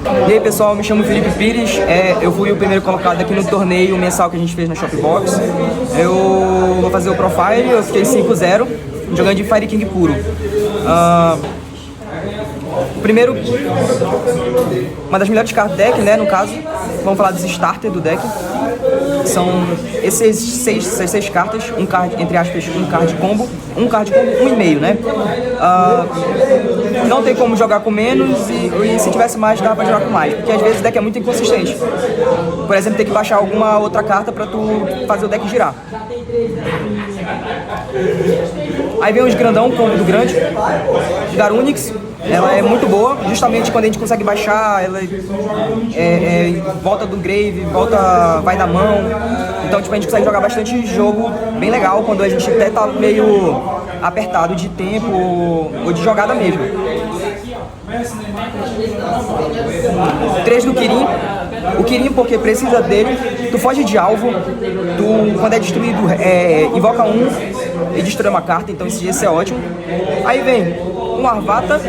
E aí pessoal, me chamo Felipe Pires, eu fui o primeiro colocado aqui no torneio mensal que a gente fez na Shopbox. Eu vou fazer o Profile, eu fiquei 5-0, jogando de Fire King puro. Primeiro, uma das melhores cartas do deck, né, no caso, vamos falar dos starters do deck. São essas seis cartas, um card, entre aspas, um card combo, 1,5, né? Não tem como jogar com menos e se tivesse mais, dava pra jogar com mais, porque às vezes o deck é muito inconsistente. Por exemplo, tem que baixar alguma outra carta pra tu fazer o deck girar. Aí vem os grandão, combo do grande, Garunix. Ela é muito boa, justamente quando a gente consegue baixar, ela volta do grave, vai da mão. Então tipo, a gente consegue jogar bastante jogo bem legal quando a gente até tá meio apertado de tempo ou de jogada mesmo. 3 do Kirin. O Kirin, porque precisa dele, tu foge de alvo, tu quando é destruído invoca um e destrói uma carta, então esse é ótimo. Aí vem um Arvata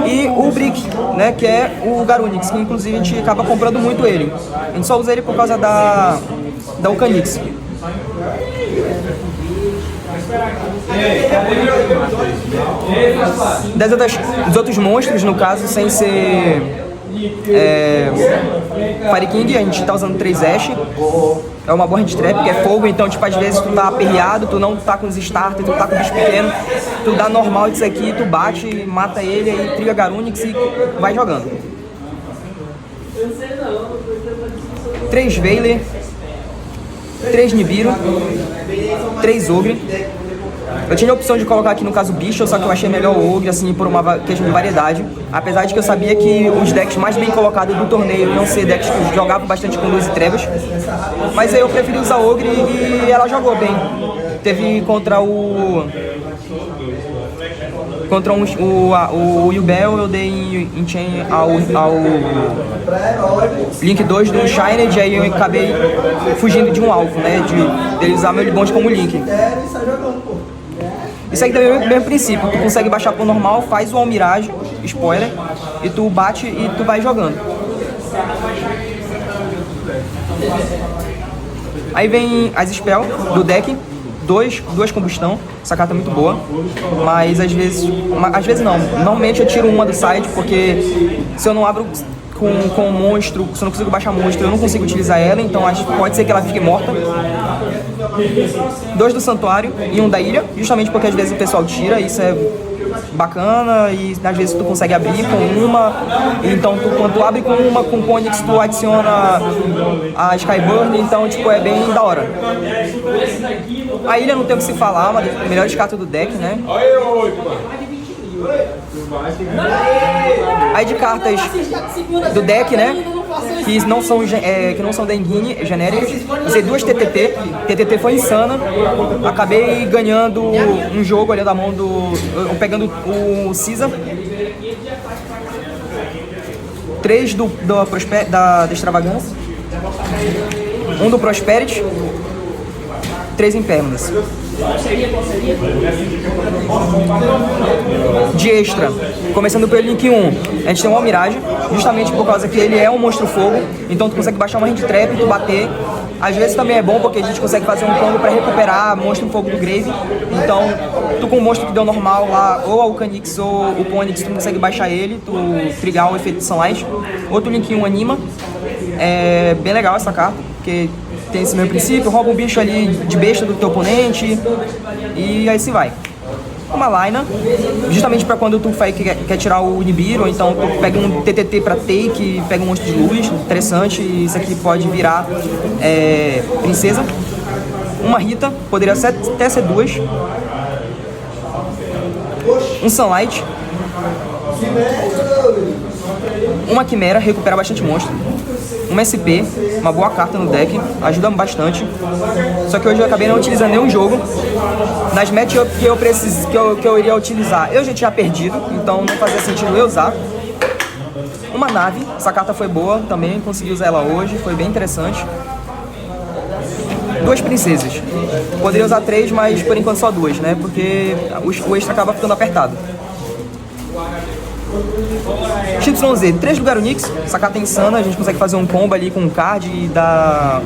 e o Brick, né, que é o Garunix, que inclusive a gente acaba comprando muito ele. A gente só usa ele por causa da Ucanix. Dos outros monstros, no caso, sem ser Fire King, a gente tá usando 3 Ash. É uma boa handtrap, porque é fogo, então tipo, às vezes tu tá aperreado, tu não tá com os starters, tu tá com o bicho pequeno, tu dá normal disso aqui, tu bate, mata ele, aí triga Garunix e vai jogando. 3 Veiler, 3 Nibiru, 3 Ogre. Eu tinha a opção de colocar aqui no caso bicho, só que eu achei melhor o Ogre, assim, por uma questão de variedade. Apesar de que eu sabia que os decks mais bem colocados do torneio iam ser decks que jogavam bastante com luz e trevas. Mas aí eu preferi usar Ogre e ela jogou bem. Teve contra o Yubel, eu dei em chain ao Link 2 do Shiner, e aí eu acabei fugindo de um alvo, né, dele usar meu Libonde como Link. Isso aí também é o mesmo princípio, tu consegue baixar pro normal, faz o Almirage, spoiler, e tu bate e tu vai jogando. Aí vem as spell do deck, duas combustão, essa carta é muito boa, mas às vezes não, normalmente eu tiro uma do side, porque se eu não abro com um monstro, se eu não consigo baixar monstro, eu não consigo utilizar ela, então pode ser que ela fique morta. 2 do santuário e 1 da ilha, justamente porque às vezes o pessoal tira, isso é bacana, e às vezes tu consegue abrir com uma, então quando tu abre com uma, com o Onyx tu adiciona a Skyburn, então tipo, é bem da hora. A ilha não tem o que se falar, uma das melhores cartas do deck, né? Aí de cartas do deck, né, que não são Denguine, genéricas, usei 2 TTT. TTT foi insana, acabei ganhando um jogo ali da mão pegando o Caesar. 3 da Extravagância, 1 do Prosperity, 3 Impermanence. De extra, começando pelo Link 1, a gente tem um Almirage, justamente por causa que ele é um monstro fogo, então tu consegue baixar uma hand trap e tu bater. Às vezes também é bom porque a gente consegue fazer um combo pra recuperar monstro fogo do grave, então tu com o monstro que deu normal lá, ou a Ucanix ou o Ponix, tu consegue baixar ele, tu trigar o efeito de Sunlight. Outro Link 1 anima, é bem legal essa carta, porque tem esse mesmo princípio, rouba um bicho ali de besta do teu oponente e aí se vai. Uma Lina, justamente para quando tu quer tirar o Nibiru, ou então tu pega um TTT para take, pega um monstro de luz, interessante, e isso aqui pode virar princesa. Uma Rita, poderia até ser 2. Um Sunlight. Uma Quimera, recupera bastante monstro. Um SP, uma boa carta no deck, ajuda bastante. Só que hoje eu acabei não utilizando nenhum jogo. Nas matchups que eu iria utilizar, eu já tinha perdido, então não fazia sentido eu usar. Uma nave, essa carta foi boa também, consegui usar ela hoje, foi bem interessante. 2 princesas. Poderia usar 3, mas por enquanto só 2, né? Porque o extra acaba ficando apertado. XYZ, 3 do Garonix, essa carta é insana, a gente consegue fazer um combo ali com um card e dar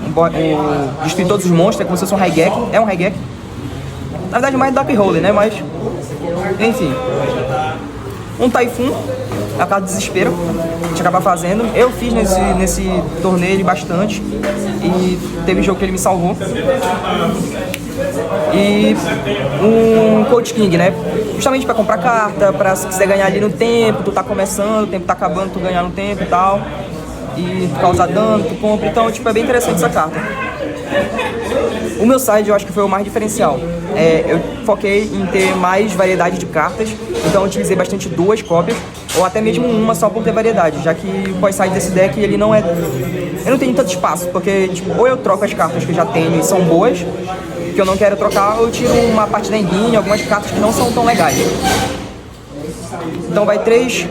destruir todos os monstros, é como se fosse um Raigeki, é um Raigeki. Na verdade mais Dark Hole, né, mas enfim. Um Typhoon, é a carta de desespero, a gente acaba fazendo. Eu fiz nesse torneio ele bastante e teve jogo que ele me salvou. E um Coach King, né? Justamente pra comprar carta, pra se quiser ganhar ali no tempo, tu tá começando, o tempo tá acabando, tu ganhar no tempo e tal. E tu causar dano, tu compra, então tipo, é bem interessante essa carta. O meu side eu acho que foi o mais diferencial. Eu foquei em ter mais variedade de cartas, então eu utilizei bastante 2 cópias, ou até mesmo uma só por ter variedade, já que o pós-side desse deck ele não é... Eu não tenho tanto espaço, porque tipo, ou eu troco as cartas que eu já tenho e são boas, que eu não quero trocar, ou eu tiro uma partida em guinea, algumas cartas que não são tão legais. Então vai 3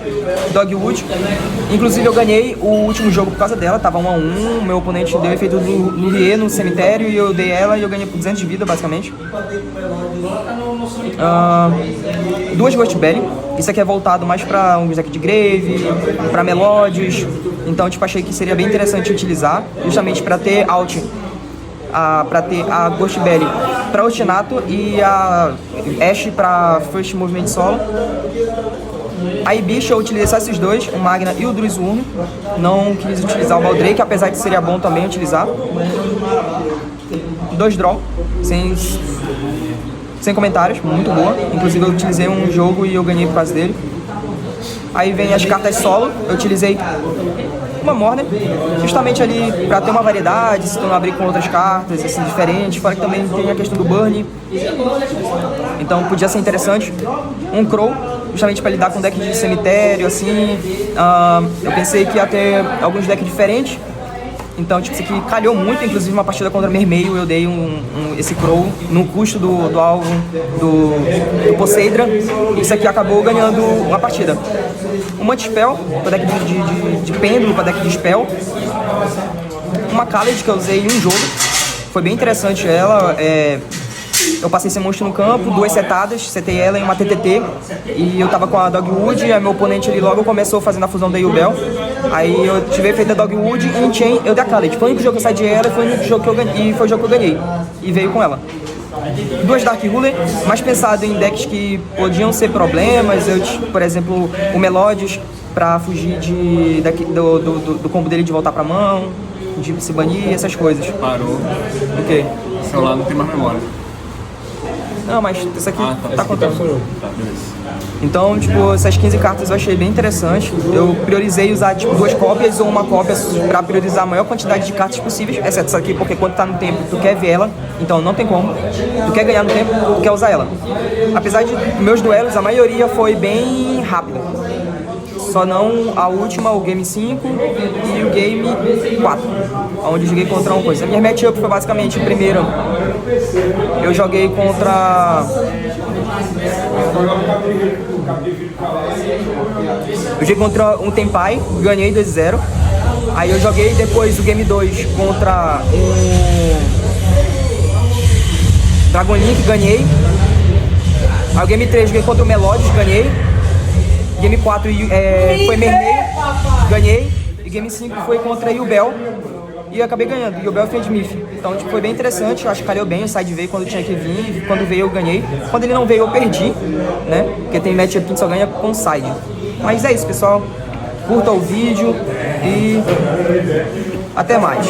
Dogwood. Inclusive eu ganhei o último jogo por causa dela, tava 1 a 1, meu oponente deu efeito do Lurie no cemitério e eu dei ela e eu ganhei por 200 de vida basicamente. 2 Ghost Belly, isso aqui é voltado mais pra um deck de Grave, pra Melodies, então tipo, achei que seria bem interessante utilizar, justamente pra ter alt, pra ter a Ghost Belly pra Ostinato e a Ashe pra First Movement Solo. Aí bicho, eu utilizei só esses 2, o Magna e o Druizurno. Não quis utilizar o Baldrake, apesar de seria bom também utilizar. 2 draw, sem comentários, muito boa. Inclusive eu utilizei um jogo e eu ganhei por causa dele. Aí vem as cartas solo, eu utilizei uma Morner, justamente ali pra ter uma variedade, se tu não abrir com outras cartas, assim, diferentes. Fora que também tem a questão do Burn, então podia ser interessante. Um Crow, justamente para lidar com deck de cemitério, assim. Eu pensei que ia ter alguns decks diferentes, então tipo, isso aqui calhou muito. Inclusive uma partida contra Mermeio eu dei esse Crow no custo do alvo do Poseidra, e isso aqui acabou ganhando uma partida. Uma Dispel, para deck de pêndulo, para deck de Spell. Uma Khaled que eu usei em um jogo, foi bem interessante ela. Eu passei esse monstro no campo, 2 setadas, setei ela em uma TTT e eu tava com a Dogwood, aí meu oponente ele logo começou fazendo a fusão da Yubel. Aí eu tive efeito da Dogwood e em Chain eu dei a Khaled. Foi o único jogo que eu saí de ela e foi o único jogo que eu ganhei, e foi o jogo que eu ganhei. E veio com ela. 2 Dark Ruler, mais pensado em decks que podiam ser problemas, por exemplo, o Melodies pra fugir do combo dele de voltar pra mão, de se banir, essas coisas. Parou. O quê? O celular não tem mais memória. Não, mas isso aqui tá contando. Tá, beleza. Então, tipo, essas 15 cartas eu achei bem interessante. Eu priorizei usar, tipo, 2 cópias ou uma cópia pra priorizar a maior quantidade de cartas possíveis, exceto essa aqui, porque quando tá no tempo, tu quer ver ela, então não tem como. Tu quer ganhar no tempo, tu quer usar ela. Apesar de meus duelos, a maioria foi bem rápida. Só não a última, o Game 5 e o Game 4, onde eu joguei contra uma coisa. A minha matchup foi basicamente, primeiro, eu joguei contra... Eu joguei contra um Tenpai, ganhei 2-0. Aí eu joguei depois o Game 2 contra um Dragon Link, ganhei. Aí o Game 3 joguei contra o Melodies, ganhei. Game 4 foi Mermeio, ganhei. E Game 5 foi contra Yubel e eu acabei ganhando. Yubel fez Mif. Então tipo, foi bem interessante, eu acho que calhou bem. O side veio quando tinha que vir, e quando veio eu ganhei. Quando ele não veio eu perdi, né? Porque tem matchup que só ganha com side. Mas é isso, pessoal. Curta o vídeo e até mais.